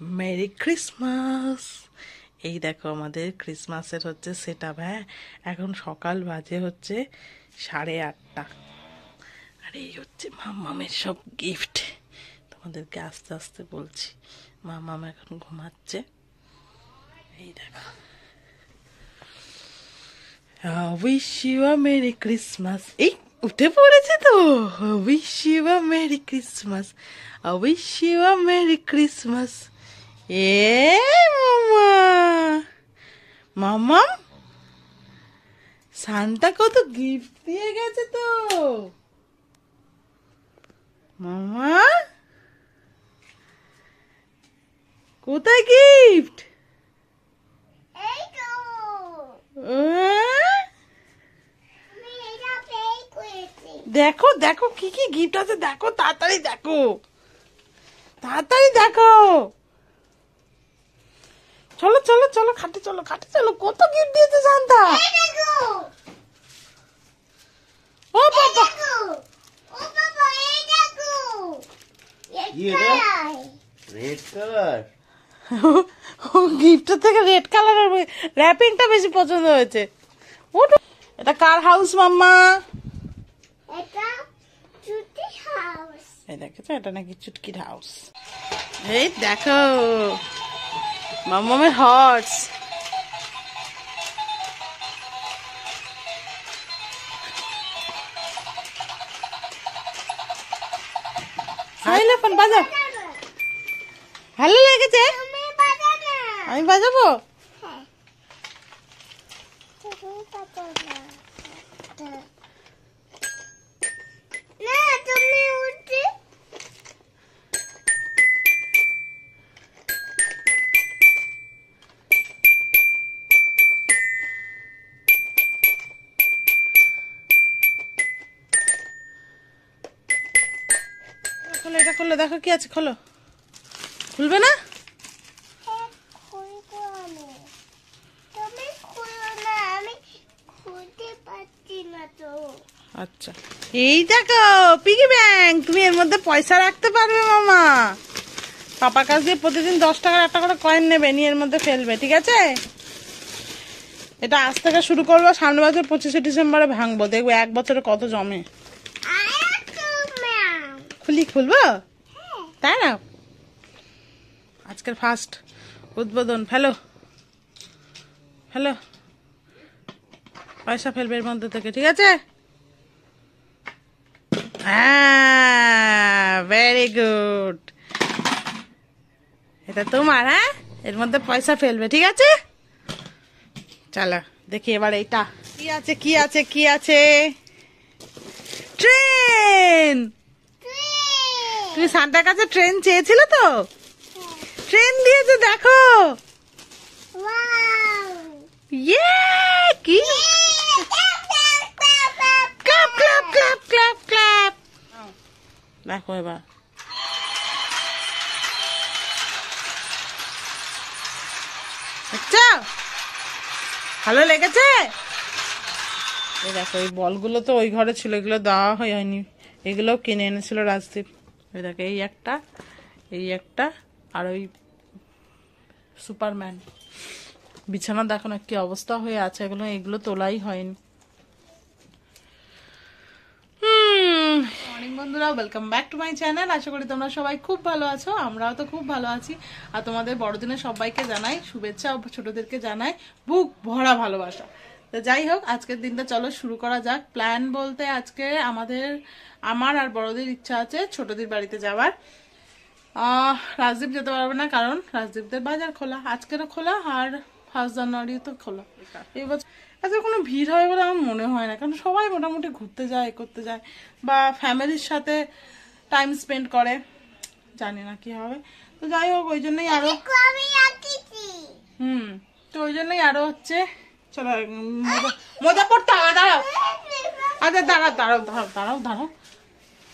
Mary Christmas. এই দেখো আমাদের ক্রিসমাসের হচ্ছে সেটআপ। হ্যাঁ, এখন সকাল বাজে হচ্ছে 8:30। আর এই হচ্ছে মাম্মামের সব গিফট। তোমাদেরকে আস্তে আস্তে বলছি। মাম্মাম এখন ঘুমাচ্ছে। এই দেখো, wish you a merry Christmas. এই উঠে পড়েছে তো। Wish you a merry Christmas, wish you a merry Christmas. এ মামা, মামা সান্তা কত গিফট দিয়ে গেছে তো। মামা কোথায় গিফট? দেখো দেখো কি কি গিফট আছে, দেখো তাড়াতাড়ি দেখো, তাড়াতাড়ি দেখো। চলো চলো চলো, খাটে চলো, খাটে চলো। কত গিফট দিয়েছে সান্তা। ও বাবা, রেড কালার। গিফটের থেকে রেড কালারের র্যাপিংটা বেশি পছন্দ হয়েছে। এটা কার হাউস মাম্মা? এই দেখেছো, এটা নাকি চুটকির হাউস। এই দেখো মাম্মামের হর্স। বাজাও, ভালো লেগেছে? আমি বাজাবো। খোলো, এটা খোলো, দেখো কি আছে, খোলো। খুলবে না? আচ্ছা, এই দেখো পিগি ব্যাংক। তুমি এর মধ্যে পয়সা রাখতে পারবে মামা। পাপার কাছ দিয়ে প্রতিদিন 10 টাকার একটা করে কয়েন নেবে, নিয়ে এর মধ্যে ফেলবে, ঠিক আছে? এটা আজ থেকে শুরু করবো, সামনের বছর 25শে ডিসেম্বরে ভাঙবো, দেখবো 1 বছরে কত জমে। খুলবো, তাই না? আজকের ফার্স্ট উদ্বোধন। ফেলো ফেলো, পয়সা ফেলবে এর মধ্যে থেকে, ঠিক আছে? হ্যাঁ, ভেরি গুড। এটা তোমার। হ্যাঁ, এর মধ্যে পয়সা ফেলবে, ঠিক আছে? চলো দেখি এবার এইটা কি আছে, কি আছে, কি আছে। ট্রেন। তুমি সান্তার কাছে ট্রেন চেয়েছিলে তো, ট্রেন দিয়েছে, দেখো। ইয়ে, কি clap clap clap clap clap. দেখো এবার আচ্ছা, ভালো লেগেছে? এই দেখো, এই বলগুলো তো ওই ঘরে ছিল, এগুলো দেওয়া হয়নি, এগুলো কিনে এনেছিল রাজদীপ। এই দেখো, এই একটা, এই একটা, আর ওই সুপারম্যান। বিছানা দেখো না কি অবস্থা হয়ে আছে, এগুলো তোলাই হয়নি। মর্নিং বন্ধুরা, welcome back to my channel. আশা করি তোমরা সবাই খুব ভালো আছো, আমরাও তো খুব ভালো আছি। আর তোমাদের বড়দিনে সবাইকে জানাই শুভেচ্ছা, ছোটদেরকে জানাই বুক ভরা ভালোবাসা। তো যাই হোক, আজকের দিনটা চলো শুরু করা যাক। প্ল্যান বলতে আজকে আমার আর বড়দের ইচ্ছা আছে ছোটদের বাড়িতে যাওয়ার। রাজদীপ যেতে পারবে না, কারণ রাজদীপদের বাজার খোলা, আজকেরও খোলা, আর 1 জানুয়ারি তো খোলা। এই বছর এত কোনো ভিড় হয় বলে আমার মনে হয় না, কারণ সবাই মোটামুটি ঘুরতে যায়, করতে যায়, বা ফ্যামিলির সাথে টাইম স্পেন্ড করে। জানি না কি হবে। তো যাই হোক, ওই জন্যই আরো তো ওই জন্যই আরো হচ্ছে, চলো মজা পড়তে হবে। দাঁড়াও, আচ্ছা দাঁড়াও দাঁড়াও দাঁড়াও দাঁড়াও দাঁড়াও,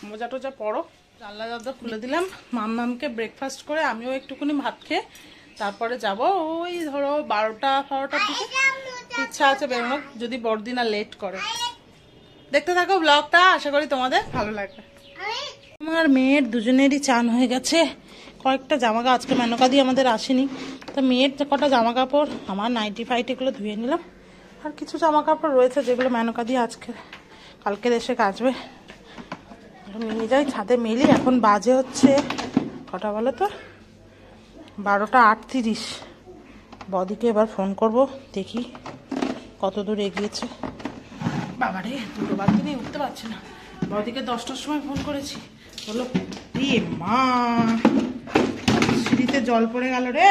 মজা টজা পড়ো। জানলা দরজা খুলে দিলাম, মামমামকে ব্রেকফাস্ট করে আমিও একটুখানি ভাত খেয়ে তারপরে যাব। ওই ধরো 12টা-12টার দিকে ইচ্ছা আছে বেরোনোর, যদি বড়দিন আর লেট করে। দেখতে থাকো ব্লগটা, আশা করি তোমাদের ভালো লাগবে। আমার মেয়ের দুজনেরই চান হয়ে গেছে, কয়েকটা জামা কাপড় আজকে মেনকা দিয়ে আমাদের আসেনি, তো মেয়ের কটা জামা কাপড়, আমার নাইটি ফাইট এগুলো ধুয়ে নিলাম। আর কিছু জামা কাপড় রয়েছে যেগুলো মেনকা দিয়ে আজকে কালকের এসে কাচবে, নিয়ে যাই ছাদে মেলি। এখন বাজে হচ্ছে কটা বলো তো, 12:38। বদিকে এবার ফোন করব, দেখি কত দূর এগিয়েছে। বাবারে 2 বাজতে নিয়ে উঠতে পারছি না। বদিকে 10টার সময় ফোন করেছি, বললো মা সিঁড়িতে জল পড়ে গেল রে।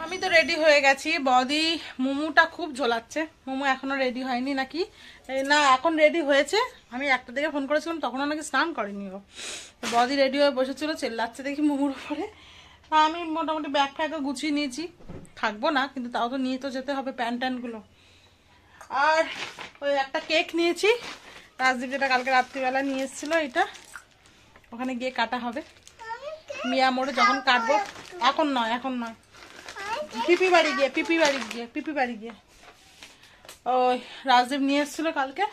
আমি তো রেডি হয়ে গেছি, বদি মোমোটা খুব ঝোলাচ্ছে। মোমো এখনো রেডি হয়নি নাকি, না এখন রেডি হয়েছে। আমি 1টা দিকে ফোন করেছিলাম, তখন নাকি স্নান করেনি ও। বদি রেডি হয়ে বসেছিল, চেল্লাচ্ছে দেখি মোমোর উপরে। আমি মোটামুটি ব্যাগ ফ্যাগও গুছিয়ে নিয়েছি, থাকবো না কিন্তু তাও তো নিয়ে তো যেতে হবে প্যান্ট ট্যান্টগুলো। আর ওই একটা কেক নিয়েছি, রাজদীপ যেটা কালকে রাত্রিবেলা নিয়ে এসেছিলো, এটা ওখানে গিয়ে কাটা হবে। মিয়া মোড়ে যখন কাটবো, এখন নয় পিপি বাড়ি গিয়ে ওই রাজদীপ নিয়ে এসেছিল কালকে,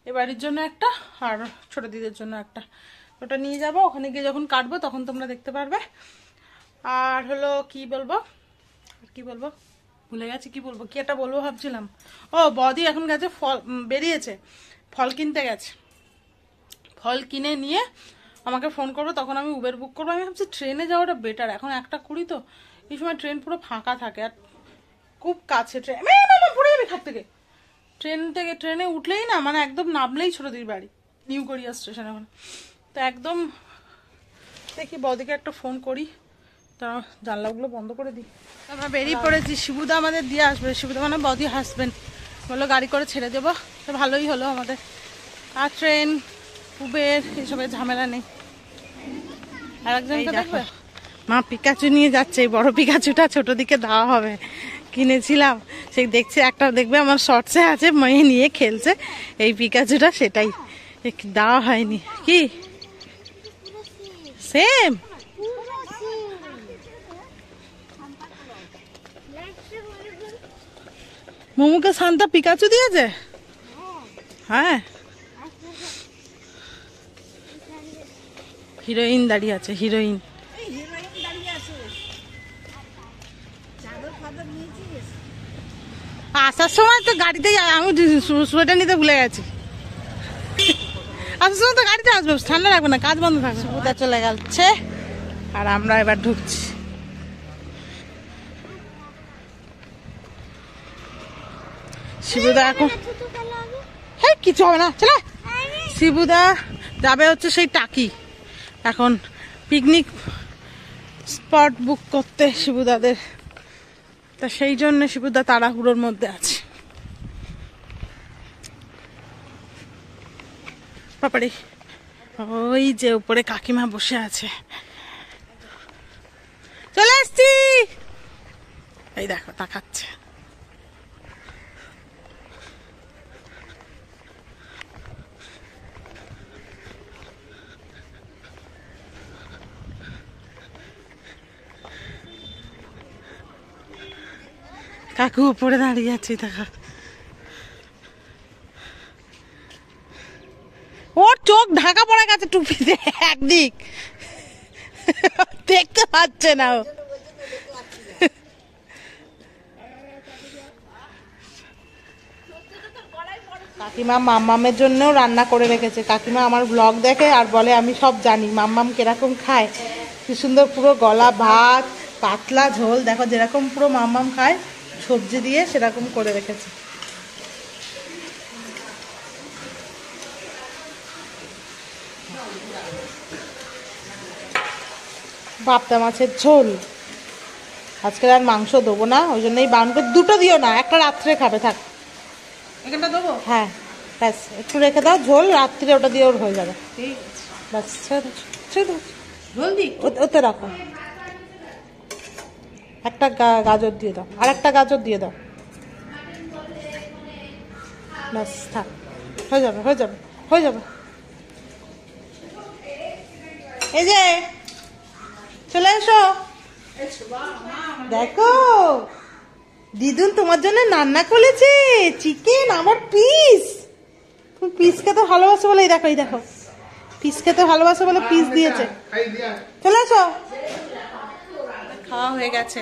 এ বাড়ির জন্য একটা আর ছোট দিদির জন্য একটা, ওটা নিয়ে যাব। ওখানে গিয়ে যখন কাটবো তখন তোমরা দেখতে পারবে। আর হলো কি বলবো ভুলে গেছি, কি একটা বলবো ভাবছিলাম। ও বদি এখন গেছে ফল, বেরিয়েছে ফল কিনতে গেছে। ফল কিনে নিয়ে আমাকে ফোন করবো, তখন আমি উবের বুক করবো। আমি ভাবছি ট্রেনে যাওয়াটা বেটার, এখন 1:20 তো, এই সময় ট্রেন পুরো ফাঁকা থাকে আর খুব কাছে ট্রেন। পড়ে যাবে খাট থেকে। ট্রেনে উঠলেই না মানে একদম নামলেই ছোটদির বাড়ি, নিউ গড়িয়া স্টেশন। এখন তো একদম দেখি বদিকে একটা ফোন করি, তা জানলাগুলো বন্ধ করে দিই। আমরা বেরিয়ে পড়েছি, শিবুদা আমাদের দিয়ে আসবে। শিবুদা মানে বদি হাসবেন্ড, বললো গাড়ি করে ছেড়ে দেবো, তো ভালোই হলো আমাদের। আর ট্রেন উবের এসবের ঝামেলা নেই। আর একজনকে দেখবে মা পিকাচু নিয়ে যাচ্ছে, এই বড় পিকাচুটা ছোট দিকে দেওয়া হবে, কিনেছিলাম। সেই দেখছে একটা, দেখবে আমার শর্টসে আছে, মেয়ে নিয়ে খেলছে এই পিকাচুটা, সেটাই দেওয়া হয়নি। কি সেম মোমোকে শান্তা পিকাচু দিয়েছে। হ্যাঁ হিরোইন দাঁড়িয়ে আছে, হিরোইন। আসার সময় তো গাড়িতে, আমি সোয়েটার নিতে ভুলে গেছি। আসার সময় তো গাড়িতে আসবো, ঠান্ডা রাখবে না, কাজ বন্ধ থাকবে। শিবুদা চলে গেছে আর আমরা এবার ঢুকছি। শিবুদা এখন হ্যাঁ কিছু হবে না, চলে। শিবুদা যাবে হচ্ছে সেই টাকি, এখন পিকনিক স্পট বুক করতে শিবুদাদের, তা সেই জন্য শিবুদা তাড়াহুড়োর মধ্যে আছে। বাবারে ওই যে উপরে কাকিমা বসে আছে, চলে আসছি। এই দেখো তাকাচ্ছে। কাকু উপরে দাঁড়িয়ে আছে, দেখা ওর চোখ ঢাকা পড়ে গেছে টুপিতে, একদিক দেখতে পাচ্ছে না ও। কাকিমা মাম্মামের জন্যও রান্না করে রেখেছে। কাকিমা আমার ব্লগ দেখে আর বলে আমি সব জানি মাম্মাম কিরকম খায়, কি সুন্দর পুরো গলা ভাত, পাতলা ঝোল, দেখো যেরকম পুরো মাম্মাম খায় সবজি দিয়ে সেরকম করে রেখেছে। পাবদা মাছের ঝোল, আজকে আর মাংস দেবো না, ওই জন্যই বারণ করে। 2টো দিও না, একটা রাত্রে খাবে, থাক এখানটা দেবো। হ্যাঁ ব্যাস একটু রেখে দাও ঝোল, রাত্রে ওটা দিয়ে ওর হয়ে যাবে। ব্যাস ঝোল দিই ওতে রাখো। একটা গাজর দিয়ে দাও, আর একটা গাজর দিয়ে দাও, ব্যাস থাক, হয়ে যাবে হয়ে যাবে হয়ে যাবে। এই যে চলে এসো, দেখো দিদুন তোমার জন্য রান্না করেছে চিকেন, আমার পিস। তুমি পিস খেতে ভালোবাসো বলে, এই দেখো পিস খেতে ভালোবাসো বলে পিস দিয়েছে। চলে এসো। খাওয়া হয়ে গেছে,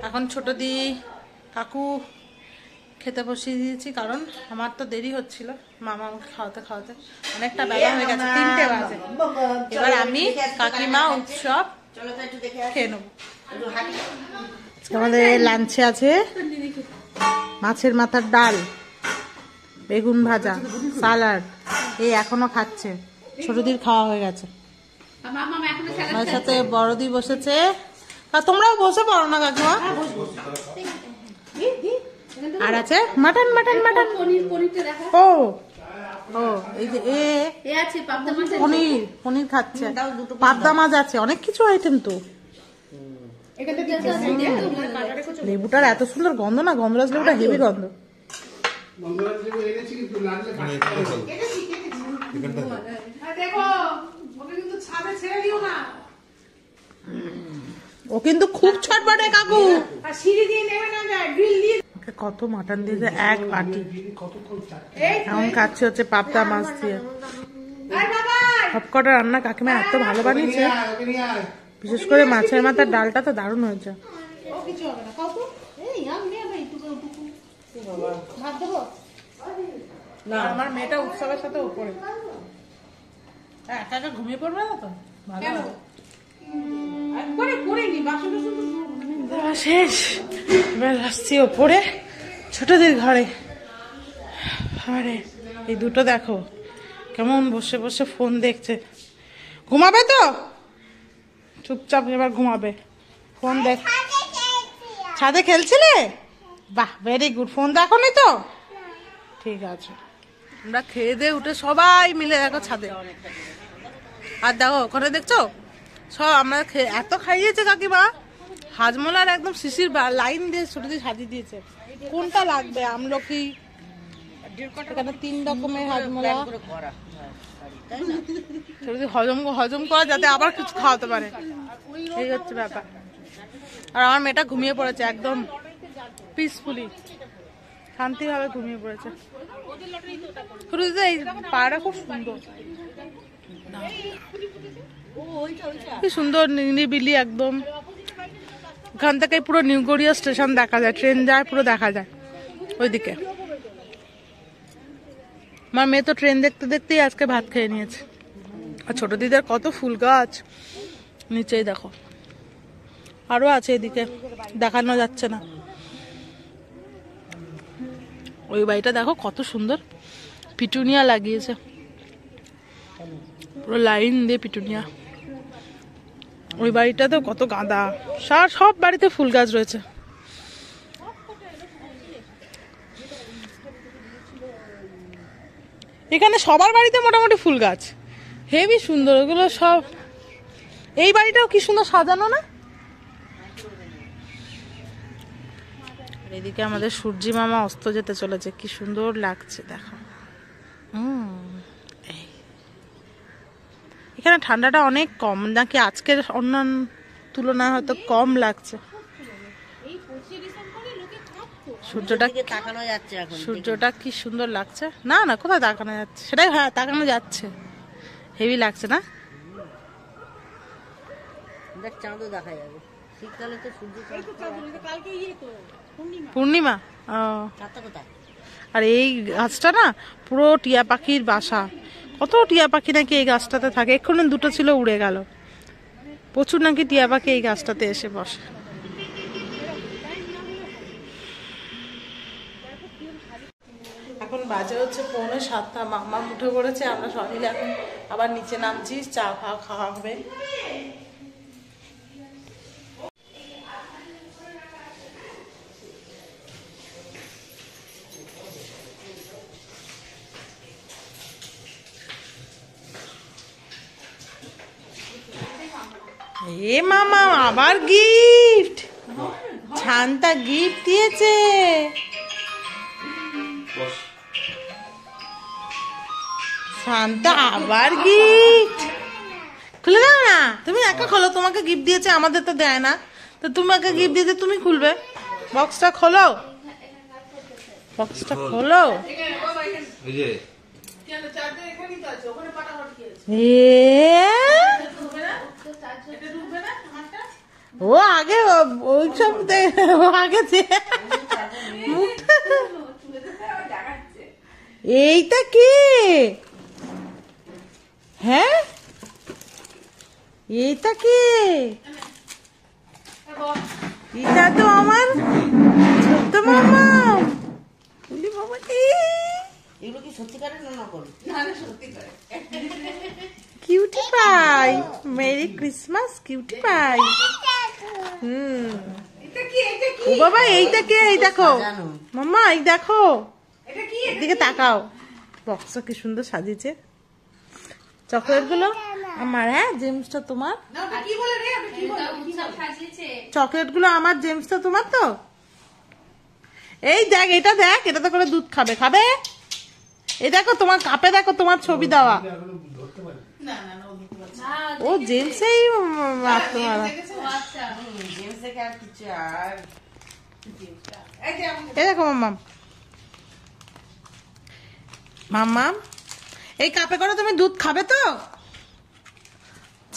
এখন ছোট দি কাকু খেতে বসিয়ে দিয়েছি, কারণ আমার তো দেরি হচ্ছিল মামা আমাকে খাওয়াতে খাওয়াতে, অনেকটা বেলা হয়ে গেছে, 3টে বাজে। এবার আমি কাকিমা উৎসব খেয়ে নেবো। আমাদের লাঞ্চে আছে মাছের মাথার ডাল, বেগুন ভাজা, সালাড। এই এখনো খাচ্ছে, ছোটদির খাওয়া হয়ে গেছে। আমার সাথে বড়দি বসেছে, আর তোমরাও বসে পড়ো না কাকিমা। আর আছে মাটন মাটন মাটন। ও ও এই যে পনির পনির খাচ্ছে, পাবদা মাছ আছে, অনেক কিছু আইটেম তো। লেবুটার এত সুন্দর গন্ধ না, গন্ধরাজ লেবুটা হেভি গন্ধ। ও কিন্তু খুব ছটপটে কাকু, কত মাটন দিয়েছে এক বাটি। এখন খাচ্ছে হচ্ছে পাবদা মাছ দিয়ে। সবকটা রান্না কাকিমা এত ভালো বানিয়েছে, বিশেষ করে মাছের মাথার ডালটা তো দারুণ হয়েছে। না আমার মেয়েটা উৎসবের সাথে উপরে একা একা ঘুমিয়ে পড়বে না তো, শেষ। এবার আসছি ওপরে ছোটদের ঘরে। আরে এই দুটো দেখো কেমন বসে বসে ফোন দেখছে। ঘুমাবে তো চুপচাপ, এবার ঘুমাবে। ফোন দেখ, ছাদে খেলছিলে? বাহ, ভেরি গুড। ফোন দেখো নি তো? ঠিক আছে। আমরা খেয়ে দিয়ে উঠে সবাই মিলে দেখো ছাদে। আর দেখো ওখানে দেখছো সব আমরা এত খাইয়েছে কাকিমা, হাজমোলার একদম শিশির লাইন দিয়ে ছোট দিয়ে সাজিয়ে দিয়েছে। কোনটা লাগবে? আমলকি, এখানে 3 রকমের হাজমোলা, হজম করা যাতে আবার কিছু খাওয়াতে পারে, এই হচ্ছে ব্যাপার। আর আমার মেয়েটা ঘুমিয়ে পড়েছে একদম পিসফুলি, শান্তিভাবে ঘুমিয়ে পড়েছে। এই পাড়াটা খুব সুন্দর, কি সুন্দর নিরিবিলি একদম। এখান থেকে পুরো নিউ গড়িয়া স্টেশন দেখা যায়, ট্রেন যায় পুরো দেখা যায় ওইদিকে। আমার মেয়ে তো ট্রেন দেখতে দেখতেই আজকে ভাত খেয়ে নিয়েছে। আর ছোট দিদার কত ফুল গাছ নিচেই দেখো, আরো আছে এদিকে দেখানো যাচ্ছে না। ওই বাড়িটা দেখো কত সুন্দর পিটুনিয়া লাগিয়েছে, পুরো লাইন দিয়ে পিটুনিয়া। ওই বাড়িটাতেও কত গাঁদা, সব বাড়িতে ফুল গাছ রয়েছে। এখানে সবার বাড়িতে মোটামুটি ফুল গাছ, হেভি সুন্দর ওগুলো সব। এই বাড়িটাও কি সুন্দর সাজানো না? এদিকে আমাদের সূর্যি মামা অস্ত যেতে চলেছে, কি সুন্দর লাগছে দেখো। এখানে ঠান্ডাটা অনেক কম নাকি আজকের অন্যান্য তুলনায় হয়তো কম লাগছে। সূর্যটা কি সুন্দর লাগছে। না না, কোথায় তাকানো যাচ্ছে? সেটাই, হ্যাঁ তাকানো যাচ্ছে, হেভি লাগছে না? পূর্ণিমা। আর এই গাছটা না পুরো টিয়া পাখির বাসা, কত টিয়া পাখি নাকি এই গাছটাতে থাকে। এক্ষুনি 2টো ছিল, উড়ে গেল। প্রচুর নাকি টিয়া পাখি এই গাছটাতে এসে বসে। এখন বাজে হচ্ছে 6:45। মামা উঠে পড়েছে, আমরা সবাই মিলে এখন আবার নিচে নামছি, চা খাওয়া হবে। এ মামা আবার গিফট, ছানটা গিফট দিয়েছে। শান্তা আবার গিফট, খুলে দাও না। তুমি একা খোলো, তোমাকে গিফট দিয়েছে, আমাদের তো দেয় না। তো তোমাকে গিফট দিয়েছে, তুমি খুলবে। বক্সটা খোলো, বক্সটা খোলো। ও আগে ওইসব আগে এইটা কি? হ্যাঁ এইটা কি? এটা তো আমার ছোট্ট মামা। এগুলো কি সত্যিকারের না করো? Cutie pie, merry Christmas cutie pie. ও বাবা এইটা কে? এই দেখো মাম্মা, এই দেখো, এদিকে তাকাও। বক্সটা কি সুন্দর সাজিয়েছে। চকলেট গুলো আমার। হ্যাঁ জেমসটা তোমার। চকলেট গুলো আমার, জেমসটা তোমার তো। এই দেখ, এটা দেখ, এটাতে করে দুধ খাবে। খাবে? এই দেখো তোমার কাপে, দেখো তোমার ছবি দেওয়া। ও জেমসেই তোমার। এই দেখো মাম্মাম, মাম্মাম এই কাপে করে তুমি দুধ খাবে তো?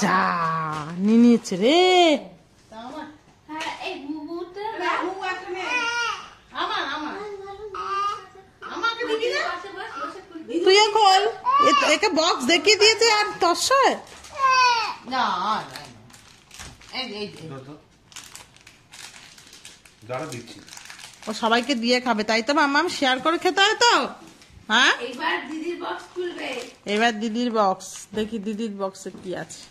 যা নিয়ে নিয়েছে রে। তুই খোল, একে বক্স দেখিয়ে দিয়েছে আর তসয়। না ও সবাইকে দিয়ে খাবে, তাই তো মাম্মাম? শেয়ার করে খেতে হয় তো। হ্যাঁ এবার দিদির বক্স খুলবে। এবার দিদির বক্স দেখি, দিদির বক্সে কি আছে।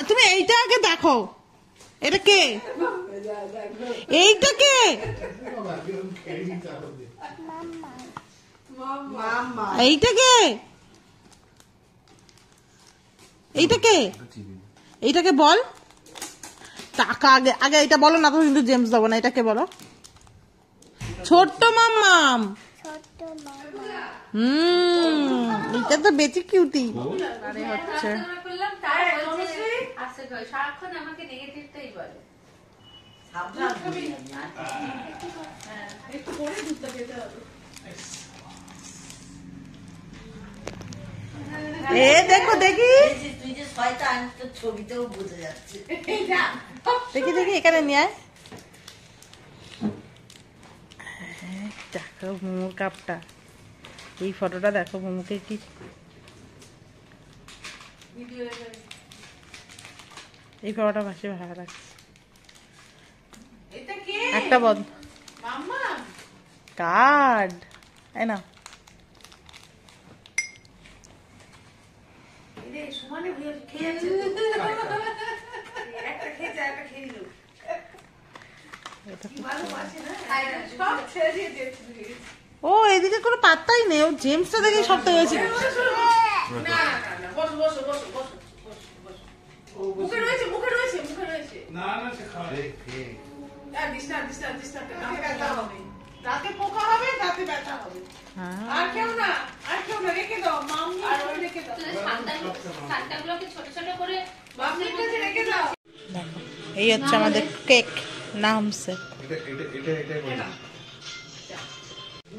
তুমি এইটা আগে দেখো, এটা কে? এইটা কে? এইটা কে? এইটা কে? এইটাকে বল। টাকা আগে আগে এটা বলো না তো, কিন্তু জেমস দেবো না। এটাকে বলো। ছোট্ট মাম্মাম। এটা তো বেশি কিউটি হচ্ছে। সারাক্ষণ আমাকে নেগেটিভটাই বলে। এ দেখো, দেখি তুই যে শয়তান, তোর ছবিতেও বোঝা যাচ্ছে। দেখি দেখি, এখানে নিয়ে আয়। দেখো মোমোর কাপটা, এই ফটোটা দেখো মোমোকে কি এই ফটোটা পাশে ভালো লাগছে। একটা বদ কার্ড, তাই না? ও এদিকে কোনো পাত্তাই নেই। ও জেমসটা দেখে সবটা হয়েছে। এই হচ্ছে আমাদের কেক নামছে।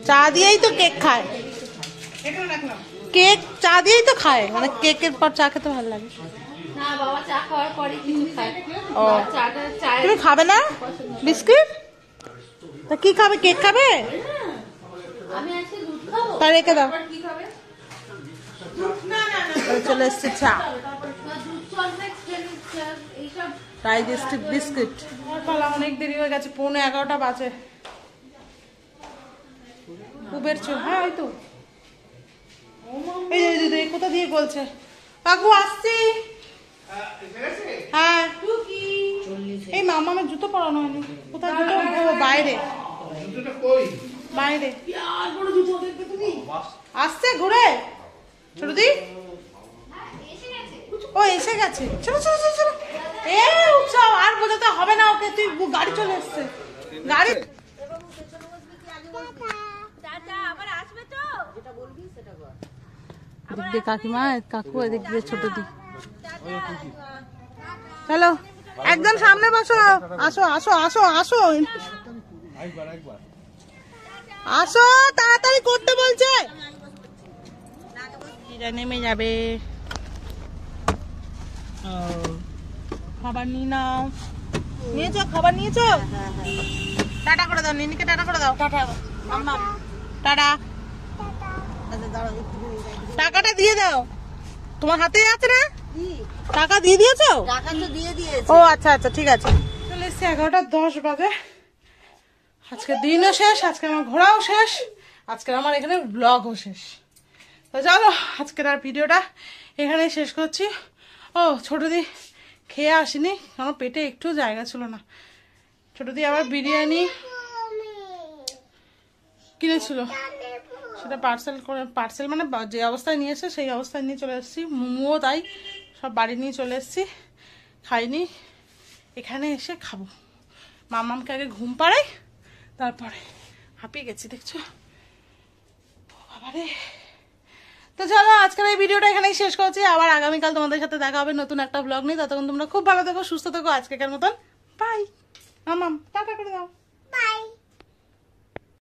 চা দিয়েই তো কেক খায়। কেক চা দিয়েই তো খায়, মানে কেকের পর চা খেতে ভালো লাগে। না বাবা চা খাওয়ার পরে কিছু খায়। ও চাটা তুমি খাবে না বিস্কিট? তা কি খাবে? কেক খাবে? আমি আজকে দুধ খাবো। তা রেখে দাও। কি খাবে? চলে এসছে চা, দুধ চকলেট এইসব। Digestive biscuit. পালা অনেক দেরি হয়ে গেছে, 11:45 বাজে। উবের চল। হ্যাঁ ওই তো, এই দিদি কোথা দিয়ে বলছে কাকু আসছি। হ্যাঁ এই মামামের জুতো পরানো হয়নি। কোথায় জুতো? ও বাইরে, বাইরে আসছে ঘুরে। ছোট দি ও এসে গেছে। চলো চলো চলো চলো। এ উৎসব আর বোঝাতে হবে না ওকে, তুই গাড়ি চলে এসছে। গাড়ি দিক দিয়ে কাকিমা, কাকু এদিক দিয়ে ছোট দি। চলো একদম সামনে বসো। আসো আসো আসো আসো আসো, তাড়াতাড়ি করতে বলছে। নেমে যাবে। খাবার নিয়ে নাও। নিয়েছো খাবার নিয়েছো? টাটা করে দাও, নিনিকে টাটা করে দাও। টাটা মাম্মা টাটা। আচ্ছা দাঁড়াও একটু টাকাটা দিয়ে দাও, তোমার হাতেই আছে না? টাকা দিয়ে দিয়েছো? টাকা তো দিয়ে দিয়েছে। ও আচ্ছা আচ্ছা ঠিক আছে। চলে এসছি 11:10 বাজে। আজকে দিনও শেষ, আজকে আমার ঘোরাও শেষ, আজকে আমার এখানে ব্লগও শেষ। তো চলো আজকের আর ভিডিওটা এখানেই শেষ করছি। ও ছোটদি খেয়ে আসিনি, আমার পেটে একটু জায়গা ছিল না। ছোটদি আবার বিরিয়ানি কিনেছিল, সেটা পার্সেল মানে যে অবস্থায় নিয়ে এসে সেই অবস্থায় নিয়ে চলে এসেছি। মোমোও তাই, সব বাড়ি নিয়ে চলে এসেছি। খাইনি, এখানে এসে খাবো। মামামকে আগে ঘুম পাড়াই, তারপরে হাঁপিয়ে গেছি দেখছো বাবারে। তো চলো আজকের এই ভিডিওটা এখানেই শেষ করছি। আবার আগামীকাল তোমাদের সাথে দেখা হবে নতুন একটা ব্লগ নিয়ে। ততক্ষণ তোমরা খুব ভালো থেকো, সুস্থ থেকো। আজকেকার মতন বাই। মামাম টাটা করে দাও।